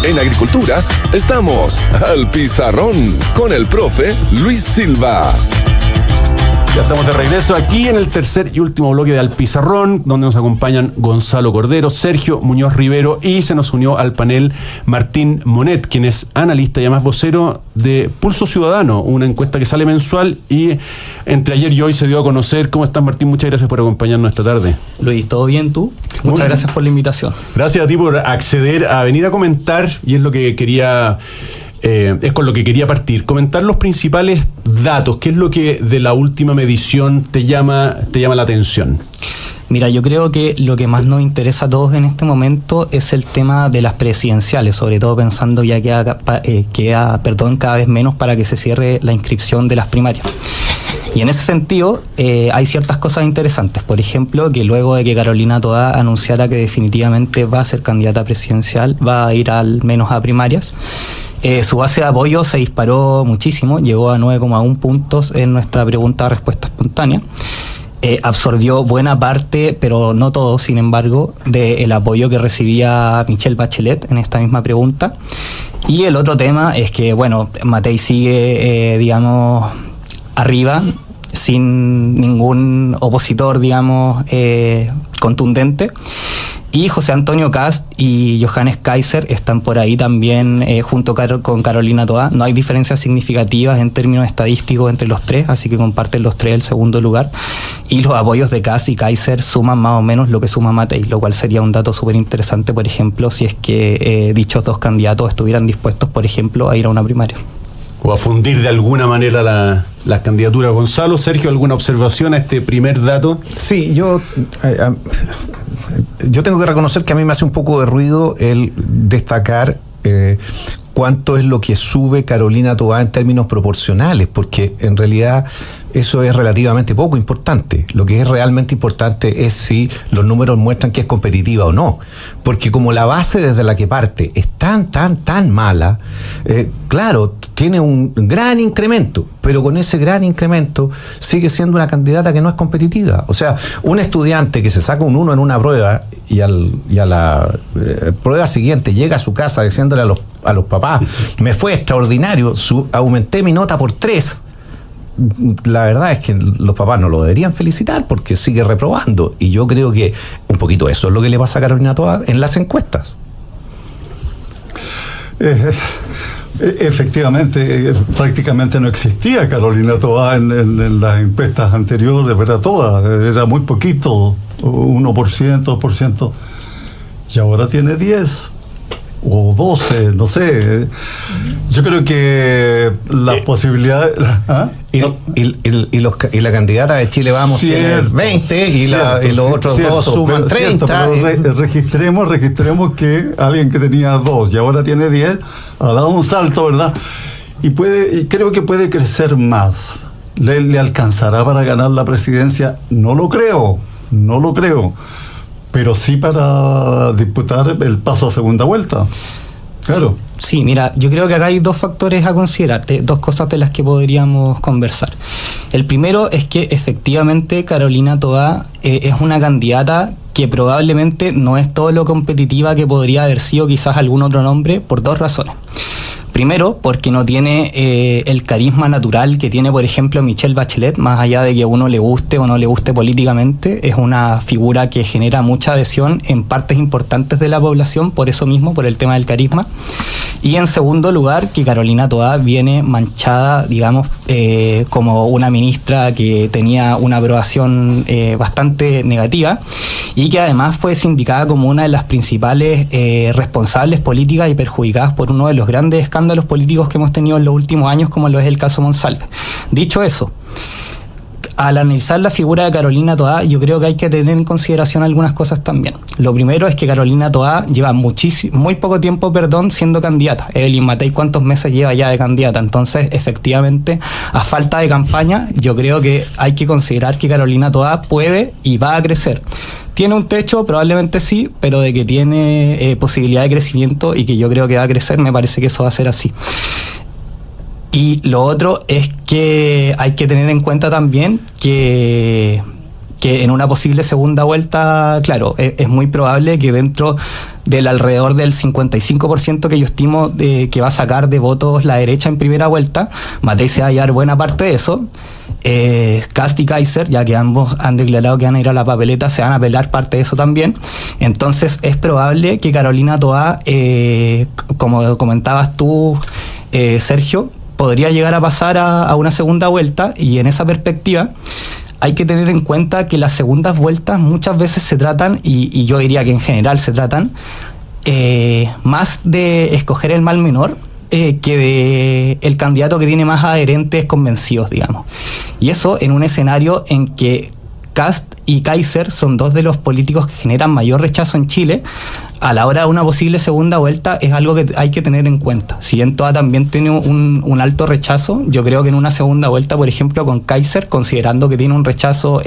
En agricultura, estamos al pizarrón con el profe Luis Silva. Ya estamos de regreso aquí en el tercer y último bloque de Al Pizarrón, donde nos acompañan Gonzalo Cordero, Sergio Muñoz Rivero y se nos unió al panel Martín Monet, quien es analista y además vocero de Pulso Ciudadano, una encuesta que sale mensual y entre ayer y hoy se dio a conocer. ¿Cómo estás, Martín? Muchas gracias por acompañarnos esta tarde. Luis, ¿todo bien tú? Muchas gracias por la invitación. Gracias a ti por acceder a venir a comentar, y es lo que quería... es con lo que quería partir. Comentar los principales datos. ¿Qué es lo que de la última medición te llama la atención? Mira, yo creo que lo que más nos interesa a todos en este momento es el tema de las presidenciales, sobre todo pensando ya que queda cada vez menos para que se cierre la inscripción de las primarias. Y en ese sentido hay ciertas cosas interesantes. Por ejemplo, que luego de que Carolina Toá anunciara que definitivamente va a ser candidata presidencial, va a ir al menos a primarias, su base de apoyo se disparó muchísimo, llegó a 9,1 puntos en nuestra pregunta-respuesta espontánea. Absorbió buena parte, pero no todo, sin embargo, del apoyo que recibía Michelle Bachelet en esta misma pregunta. Y el otro tema es que, bueno, Matei sigue, arriba, sin ningún opositor, contundente. Y José Antonio Kast y Johannes Kaiser están por ahí también junto con Carolina Toá. No hay diferencias significativas en términos estadísticos entre los tres, así que comparten los tres el segundo lugar. Y los apoyos de Kast y Kaiser suman más o menos lo que suma Matei, lo cual sería un dato súper interesante, por ejemplo, si es que dichos dos candidatos estuvieran dispuestos, por ejemplo, a ir a una primaria. O a fundir de alguna manera las candidaturas. Gonzalo, Sergio, ¿alguna observación a este primer dato? Sí, yo tengo que reconocer que a mí me hace un poco de ruido el destacar cuánto es lo que sube Carolina Toá en términos proporcionales, porque en realidad eso es relativamente poco importante. Lo que es realmente importante es si los números muestran que es competitiva o no, porque como la base desde la que parte es tan mala, claro, tiene un gran incremento, pero con ese gran incremento sigue siendo una candidata que no es competitiva. O sea, un estudiante que se saca un 1 en una prueba y a la prueba siguiente llega a su casa diciéndole a los papás, me fue extraordinario, aumenté mi nota por 3. La verdad es que los papás no lo deberían felicitar porque sigue reprobando, y yo creo que un poquito eso es lo que le pasa a Carolina Toá en las encuestas. Efectivamente, prácticamente no existía Carolina Toá en las encuestas anteriores, ¿verdad? Todas, era muy poquito, 1%, 2%, y ahora tiene 10 o 12, no sé. Yo creo que las posibilidades... ¿Ah? Y la candidata de Chile Vamos tiene 20 y los otros dos suman 30. Pero registremos que alguien que tenía 2 y ahora tiene 10 ha dado un salto, ¿verdad? Y creo que puede crecer más. ¿Le alcanzará para ganar la presidencia? No lo creo. Pero sí para disputar el paso a segunda vuelta. Claro. Sí, mira, yo creo que acá hay dos factores a considerar, dos cosas de las que podríamos conversar. El primero es que efectivamente Carolina Toá es una candidata que probablemente no es todo lo competitiva que podría haber sido quizás algún otro nombre, por dos razones. Primero, porque no tiene el carisma natural que tiene, por ejemplo, Michelle Bachelet, más allá de que a uno le guste o no le guste políticamente, es una figura que genera mucha adhesión en partes importantes de la población, por eso mismo, por el tema del carisma. Y en segundo lugar, que Carolina Toá viene manchada, como una ministra que tenía una aprobación bastante negativa y que además fue sindicada como una de las principales responsables políticas y perjudicadas por uno de los grandes escándalos políticos que hemos tenido en los últimos años, como lo es el caso Monsalve. Dicho eso, al analizar la figura de Carolina Toá, yo creo que hay que tener en consideración algunas cosas también. Lo primero es que Carolina Toá lleva muy poco tiempo, siendo candidata. Evelyn Matei, ¿cuántos meses lleva ya de candidata? Entonces, efectivamente, a falta de campaña, yo creo que hay que considerar que Carolina Toá puede y va a crecer. ¿Tiene un techo? Probablemente sí, pero de que tiene posibilidad de crecimiento y que yo creo que va a crecer, me parece que eso va a ser así. Y lo otro es que hay que tener en cuenta también que en una posible segunda vuelta, claro, es muy probable que dentro del alrededor del 55% que yo estimo que va a sacar de votos la derecha en primera vuelta. Matei se va a llevar buena parte de eso. Kast y Kaiser, ya que ambos han declarado que van a ir a la papeleta, se van a pelar parte de eso también. Entonces es probable que Carolina Toá, como comentabas tú, Sergio, podría llegar a pasar a una segunda vuelta, y en esa perspectiva hay que tener en cuenta que las segundas vueltas muchas veces se tratan, y yo diría que en general se tratan, más de escoger el mal menor que de el candidato que tiene más adherentes convencidos, digamos. Y eso en un escenario en que Kast y Kaiser son dos de los políticos que generan mayor rechazo en Chile. A la hora de una posible segunda vuelta es algo que hay que tener en cuenta. Si bien Toá también tiene un alto rechazo, yo creo que en una segunda vuelta, por ejemplo, con Kaiser, considerando que tiene un rechazo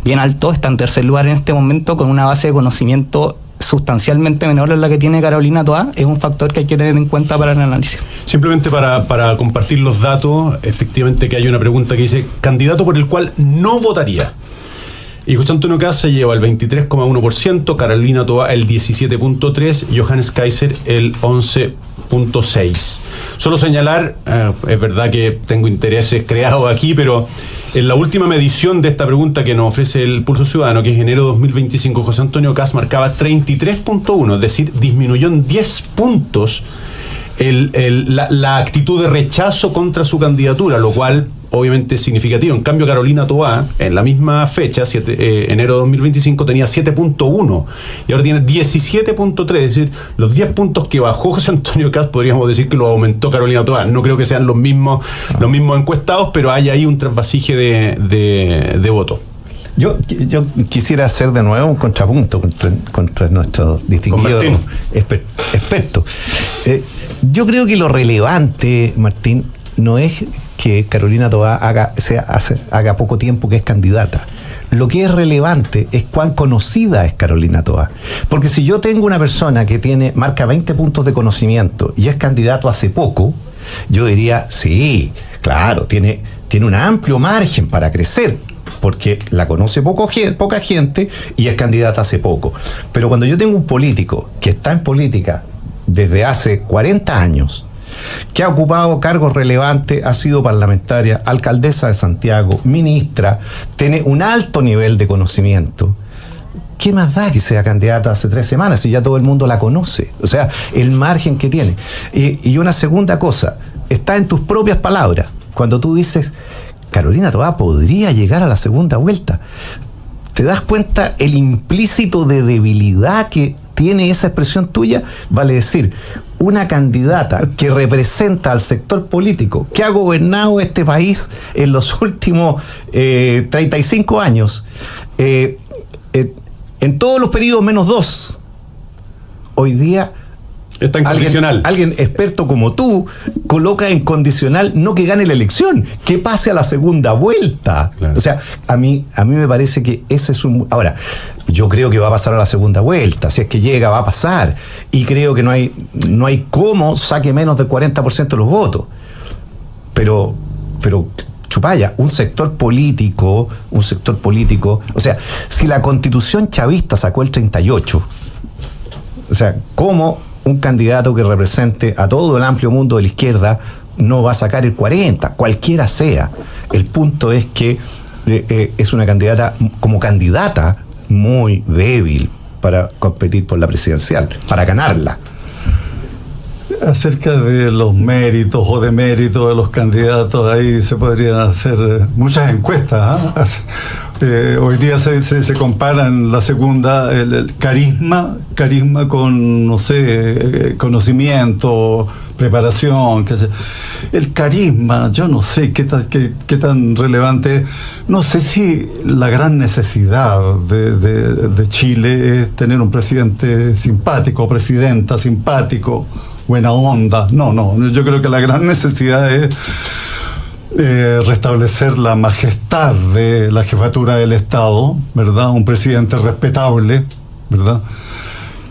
bien alto, está en tercer lugar en este momento con una base de conocimiento sustancialmente menor a la que tiene Carolina Toá, es un factor que hay que tener en cuenta para el análisis. Simplemente para compartir los datos, efectivamente que hay una pregunta que dice, candidato por el cual no votaría. Y José Antonio Kast se lleva el 23,1%, Carolina Toá el 17,3%, Johannes Kaiser el 11,6%. Solo señalar, es verdad que tengo intereses creados aquí, pero en la última medición de esta pregunta que nos ofrece el Pulso Ciudadano, que es enero 2025, José Antonio Kast marcaba 33,1%, es decir, disminuyó en 10 puntos la actitud de rechazo contra su candidatura, lo cual obviamente es significativo. En cambio, Carolina Toá, en la misma fecha, enero de 2025, tenía 7,1 y ahora tiene 17,3, es decir, los 10 puntos que bajó José Antonio Kast podríamos decir que lo aumentó Carolina Toá. No creo que sean los mismos encuestados, pero hay ahí un trasvasije de voto. Yo quisiera hacer de nuevo un contrapunto contra nuestro distinguido experto. Yo creo que lo relevante, Martín, no es que Carolina Toá haga poco tiempo que es candidata. Lo que es relevante es cuán conocida es Carolina Toá. Porque si yo tengo una persona que marca 20 puntos de conocimiento y es candidato hace poco, yo diría, sí, claro, tiene un amplio margen para crecer, porque la conoce poca gente y es candidata hace poco. Pero cuando yo tengo un político que está en política desde hace 40 años, que ha ocupado cargos relevantes, ha sido parlamentaria, alcaldesa de Santiago, ministra, tiene un alto nivel de conocimiento, ¿qué más da que sea candidata hace 3 semanas si ya todo el mundo la conoce? O sea, el margen que tiene. Y una segunda cosa, está en tus propias palabras. Cuando tú dices, Carolina Toá podría llegar a la segunda vuelta, ¿te das cuenta el implícito de debilidad que tiene esa expresión tuya? Vale decir, una candidata que representa al sector político que ha gobernado este país en los últimos 35 años, en todos los periodos menos 2, hoy día está en condicional. Alguien experto como tú coloca en condicional no que gane la elección, que pase a la segunda vuelta. Claro. O sea, a mí me parece que ese es un... Ahora, yo creo que va a pasar a la segunda vuelta. Si es que llega, va a pasar. Y creo que no hay cómo saque menos del 40% de los votos. Pero chupaya, un sector político, o sea, si la Constitución chavista sacó el 38%, o sea, ¿cómo un candidato que represente a todo el amplio mundo de la izquierda no va a sacar el 40%, cualquiera sea? El punto es que es una candidata, como candidata, muy débil para competir por la presidencial, para ganarla. Acerca de los méritos o deméritos de los candidatos, ahí se podrían hacer muchas encuestas, ¿eh? Hoy día se comparan la segunda, el carisma con, no sé, conocimiento, preparación, qué sé. El carisma, yo no sé qué tan relevante es. No sé si la gran necesidad de Chile es tener un presidente simpático, presidenta simpático, buena onda. No, yo creo que la gran necesidad es restablecer la majestad de la jefatura del Estado, ¿verdad? Un presidente respetable, ¿verdad?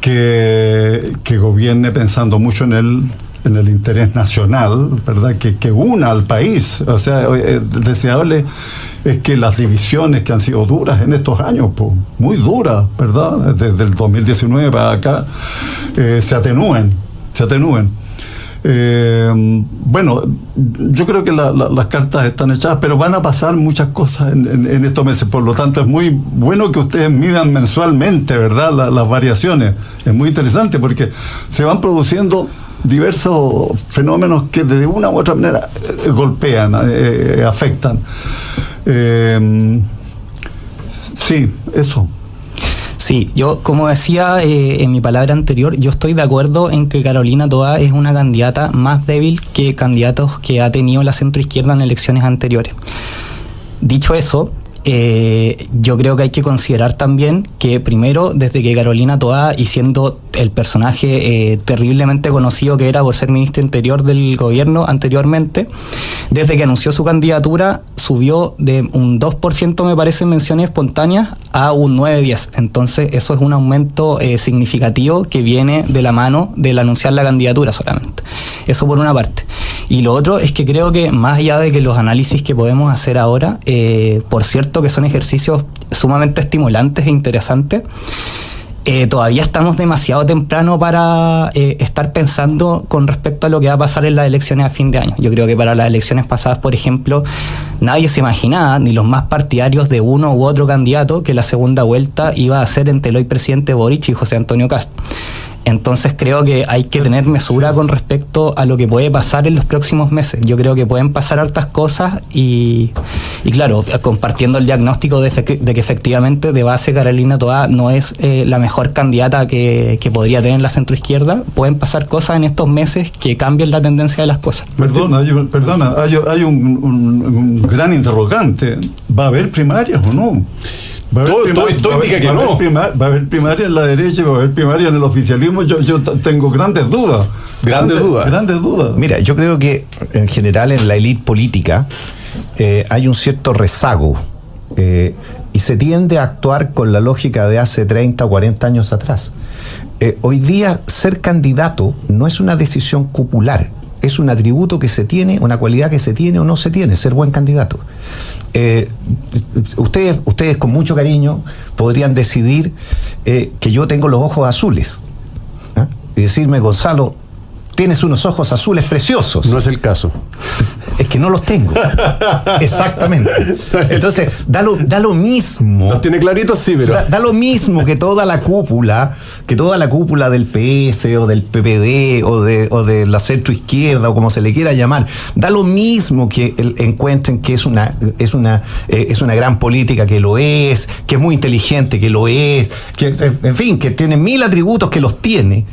Que gobierne pensando mucho en él en el interés nacional, ¿verdad? Que una al país. O sea, deseable es que las divisiones que han sido duras en estos años, pues, muy duras, ¿verdad? Desde el 2019 para acá, se atenúen. Bueno, yo creo que las cartas están echadas, pero van a pasar muchas cosas en estos meses. Por lo tanto, es muy bueno que ustedes midan mensualmente, ¿verdad?, las variaciones. Es muy interesante porque se van produciendo diversos fenómenos que de una u otra manera golpean, afectan. Sí, eso. Sí, yo, como decía en mi palabra anterior, yo estoy de acuerdo en que Carolina Toá es una candidata más débil que candidatos que ha tenido la centroizquierda en elecciones anteriores. Dicho eso, yo creo que hay que considerar también que primero, desde que Carolina Toá, y siendo el personaje terriblemente conocido que era por ser ministro interior del gobierno anteriormente, desde que anunció su candidatura subió de un 2%, me parece, en menciones espontáneas a un 9-10. Entonces eso es un aumento significativo que viene de la mano del anunciar la candidatura solamente. Eso por una parte. Y lo otro es que creo que más allá de que los análisis que podemos hacer ahora, por cierto que son ejercicios sumamente estimulantes e interesantes, todavía estamos demasiado temprano para estar pensando con respecto a lo que va a pasar en las elecciones a fin de año. Yo creo que para las elecciones pasadas, por ejemplo, nadie se imaginaba, ni los más partidarios de uno u otro candidato, que la segunda vuelta iba a ser entre el hoy presidente Boric y José Antonio Kast. Entonces creo que hay que tener mesura con respecto a lo que puede pasar en los próximos meses. Yo creo que pueden pasar hartas cosas y claro, compartiendo el diagnóstico de que efectivamente de base Carolina Toá no es la mejor candidata que podría tener la centroizquierda, pueden pasar cosas en estos meses que cambien la tendencia de las cosas. Perdona, hay un gran interrogante. ¿Va a haber primarias o no? Todo indica que no. Va a haber primaria en la derecha y va a haber primaria en el oficialismo. Yo tengo grandes dudas. Grandes dudas. Mira, yo creo que en general en la élite política hay un cierto rezago y se tiende a actuar con la lógica de hace 30 o 40 años atrás. Hoy día ser candidato no es una decisión cupular, es un atributo que se tiene, una cualidad que se tiene o no se tiene, ser buen candidato. Ustedes con mucho cariño podrían decidir que yo tengo los ojos azules, ¿eh? Y decirme, Gonzalo, tienes unos ojos azules preciosos. No es el caso. Es que no los tengo. Exactamente. Entonces, da lo mismo. Los tiene claritos, sí, pero da lo mismo que toda la cúpula del PS o del PPD o de la centroizquierda o como se le quiera llamar. Da lo mismo que encuentren que es una gran política, que lo es, que es muy inteligente, que lo es, que, en fin, que tiene 1000 atributos, que los tiene.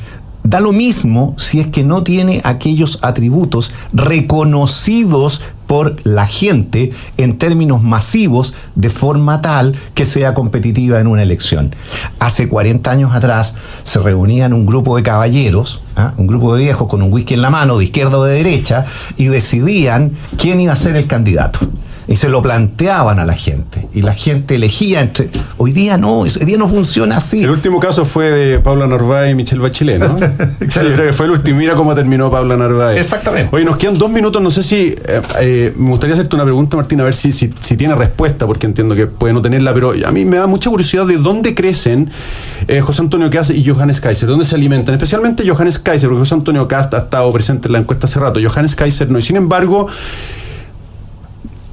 Da lo mismo si es que no tiene aquellos atributos reconocidos por la gente en términos masivos de forma tal que sea competitiva en una elección. Hace 40 años atrás se reunían un grupo de caballeros, un grupo de viejos con un whisky en la mano, de izquierda o de derecha, y decidían quién iba a ser el candidato. Y se lo planteaban a la gente. Y la gente elegía entre... Hoy día no funciona así. El último caso fue de Paula Narváez y Michelle Bachelet, ¿no? Sí, creo que fue el último. Mira cómo terminó Paula Narváez. Exactamente. Oye, nos quedan 2 minutos. No sé si... me gustaría hacerte una pregunta, Martín, a ver si tiene respuesta, porque entiendo que puede no tenerla, pero a mí me da mucha curiosidad de dónde crecen José Antonio Kast y Johannes Kaiser. ¿Dónde se alimentan? Especialmente Johannes Kaiser, porque José Antonio Kast ha estado presente en la encuesta hace rato. Johannes Kaiser no. Y sin embargo...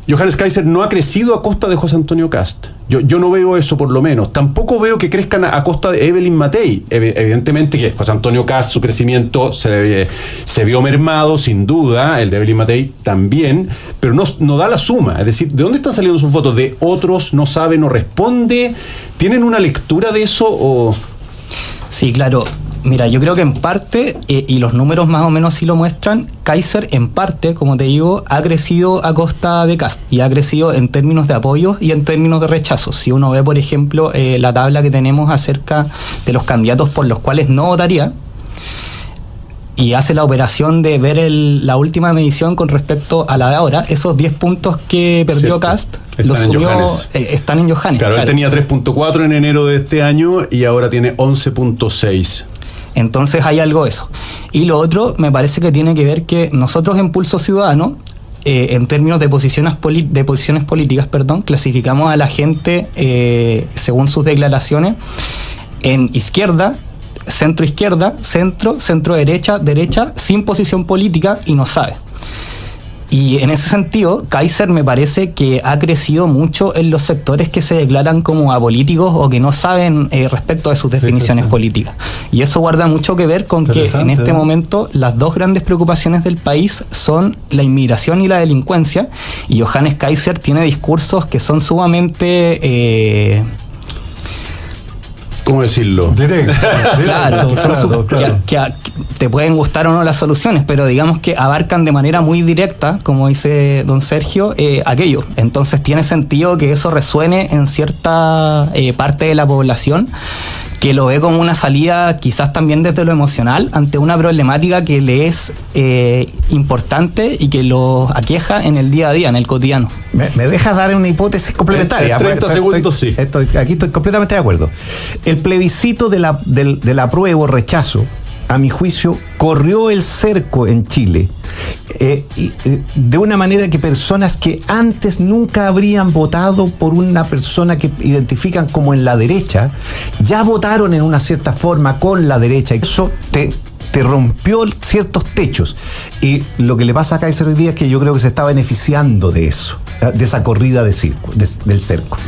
Johannes Kaiser no ha crecido a costa de José Antonio Kast. Yo no veo eso, por lo menos. Tampoco veo que crezcan a costa de Evelyn Matei. Evidentemente que José Antonio Kast, su crecimiento se vio mermado, sin duda. El de Evelyn Matei también. Pero no da la suma. Es decir, ¿de dónde están saliendo sus votos? ¿De otros? ¿No sabe? ¿No responde? ¿Tienen una lectura de eso o...? Sí, claro. Mira, yo creo que en parte, y los números más o menos sí lo muestran, Kaiser en parte, como te digo, ha crecido a costa de Kast y ha crecido en términos de apoyos y en términos de rechazos. Si uno ve, por ejemplo, la tabla que tenemos acerca de los candidatos por los cuales no votaría, y hace la operación de ver la última medición con respecto a la de ahora, esos 10 puntos que perdió Kast, los subió, están en Johannes. Claro, él tenía 3.4 en enero de este año y ahora tiene 11.6. Entonces hay algo de eso. Y lo otro me parece que tiene que ver que nosotros en Pulso Ciudadano, en términos de posiciones políticas, clasificamos a la gente según sus declaraciones en izquierda, centro izquierda, centro derecha, sin posición política y no sabe. Y en ese sentido, Kaiser me parece que ha crecido mucho en los sectores que se declaran como apolíticos o que no saben respecto de sus definiciones políticas. Y eso guarda mucho que ver con que en este momento las dos grandes preocupaciones del país son la inmigración y la delincuencia, y Johannes Kaiser tiene discursos que son sumamente... ¿cómo decirlo? Directo. Claro, que te pueden gustar o no las soluciones, pero digamos que abarcan de manera muy directa, como dice don Sergio, aquello. Entonces tiene sentido que eso resuene en cierta parte de la población, que lo ve como una salida quizás también desde lo emocional ante una problemática que le es importante y que lo aqueja en el día a día, en el cotidiano. ¿Me dejas dar una hipótesis complementaria? En 30 segundos, sí. Aquí estoy completamente de acuerdo. El plebiscito del apruebo o rechazo, a mi juicio, corrió el cerco en Chile de una manera que personas que antes nunca habrían votado por una persona que identifican como en la derecha, ya votaron en una cierta forma con la derecha, y eso te rompió ciertos techos. Y lo que le pasa a Kaiser hoy día es que yo creo que se está beneficiando de eso, de esa corrida del cerco.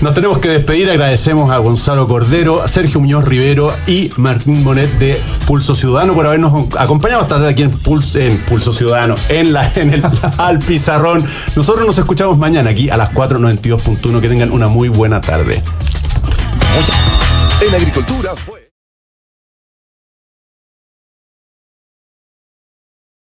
Nos tenemos que despedir. Agradecemos a Gonzalo Cordero, a Sergio Muñoz Rivero y Martín Monet de Pulso Ciudadano por habernos acompañado hasta aquí en Pulso Ciudadano, en el Al Pizarrón. Nosotros nos escuchamos mañana aquí a las 4:92.1. Que tengan una muy buena tarde. En Agricultura fue...